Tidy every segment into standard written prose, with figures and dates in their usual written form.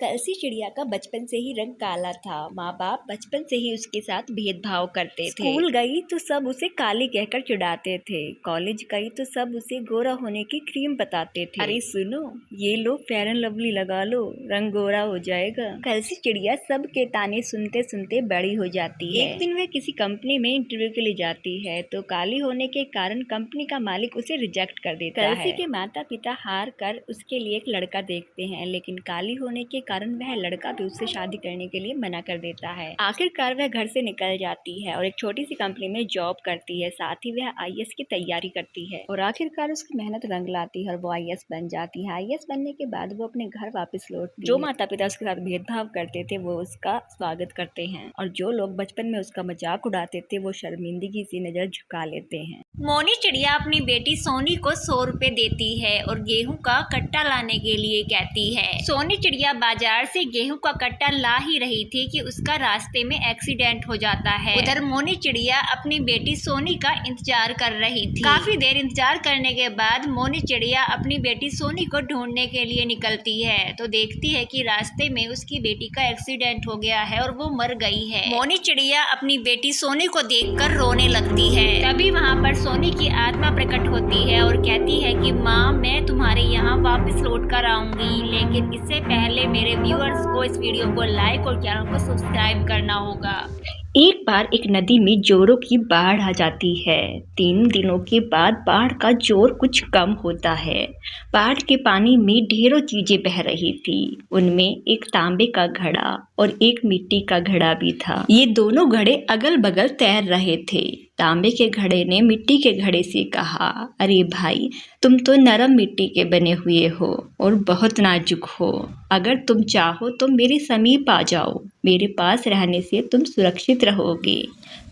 कलसी चिड़िया का बचपन से ही रंग काला था। माँ बाप बचपन से ही उसके साथ भेदभाव करते थे। स्कूल गई तो सब उसे काली कहकर चिढ़ाते थे। कॉलेज गई तो सब उसे गोरा होने की क्रीम बताते थे। अरे सुनो, ये लो फेयर एंड लवली लगा लो, रंग गोरा हो जाएगा। कलसी चिड़िया सब के ताने सुनते सुनते बड़ी हो जाती है। एक दिन वह किसी कंपनी में इंटरव्यू के लिए जाती है तो काली होने के कारण कंपनी का मालिक उसे रिजेक्ट कर देता है। कलसी के माता पिता हार कर उसके लिए एक लड़का देखते हैं, लेकिन काली होने के कारण वह लड़का भी उससे शादी करने के लिए मना कर देता है। आखिरकार वह घर से निकल जाती है और एक छोटी सी कंपनी में जॉब करती है। साथ ही वह आईएएस की तैयारी करती है और आखिरकार उसकी मेहनत रंग लाती है और वो आईएएस बन जाती है। आईएएस बनने के बाद वो अपने घर वापस लौटती है। जो माता पिता उसके साथ भेदभाव करते थे वो उसका स्वागत करते हैं और जो लोग बचपन में उसका मजाक उड़ाते थे वो शर्मिंदगी से नजर झुका लेते हैं। मोनी चिड़िया अपनी बेटी सोनी को 100 रुपए देती है और गेहूं का कट्टा लाने के लिए कहती है। सोनी चिड़िया बाजार से गेहूं का कट्टा ला ही रही थी कि उसका रास्ते में एक्सीडेंट हो जाता है। उधर मोनी चिड़िया अपनी बेटी सोनी का इंतजार कर रही थी। काफी देर इंतजार करने के बाद मोनी चिड़िया अपनी बेटी सोनी को ढूंढने के लिए निकलती है तो देखती है कि रास्ते में उसकी बेटी का एक्सीडेंट हो गया है और वो मर गई है। मोनी चिड़िया अपनी बेटी सोनी को देखकर रोने लगती है। तभी वहाँ पर सोनी की आत्मा प्रकट होती है और कहती है कि माँ, मैं तुम्हारे यहाँ वापस लौट कर आऊंगी, लेकिन इससे पहले मेरे व्यूअर्स को इस वीडियो को लाइक और चैनल को सब्सक्राइब करना होगा। एक बार एक नदी में जोरों की बाढ़ आ जाती है। 3 दिनों के बाद बाढ़ का जोर कुछ कम होता है। बाढ़ के पानी में ढेरों चीजें बह रही थी। उनमें एक तांबे का घड़ा और एक मिट्टी का घड़ा भी था। ये दोनों घड़े अगल बगल तैर रहे थे। तांबे के घड़े ने मिट्टी के घड़े से कहा, अरे भाई, तुम तो नरम मिट्टी के बने हुए हो और बहुत नाजुक हो। अगर तुम चाहो तो मेरे समीप आ जाओ, मेरे पास रहने से तुम सुरक्षित रहोगे।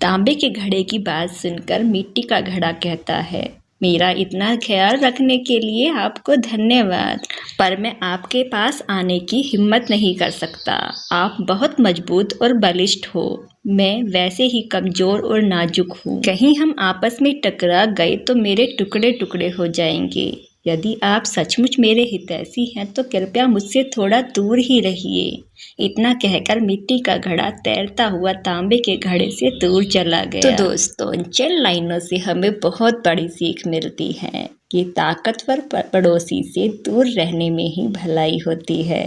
तांबे के घड़े की बात सुनकर मिट्टी का घड़ा कहता है, मेरा इतना ख्याल रखने के लिए आपको धन्यवाद, पर मैं आपके पास आने की हिम्मत नहीं कर सकता। आप बहुत मजबूत और बलिष्ठ हो, मैं वैसे ही कमजोर और नाजुक हूँ। कहीं हम आपस में टकरा गए तो मेरे टुकड़े टुकड़े हो जाएंगे। यदि आप सचमुच मेरे हितैषी हैं तो कृपया मुझसे थोड़ा दूर ही रहिए। इतना कहकर मिट्टी का घड़ा तैरता हुआ तांबे के घड़े से दूर चला गया। तो दोस्तों, चंद लाइनों से हमें बहुत बड़ी सीख मिलती है कि ताकतवर पड़ोसी से दूर रहने में ही भलाई होती है।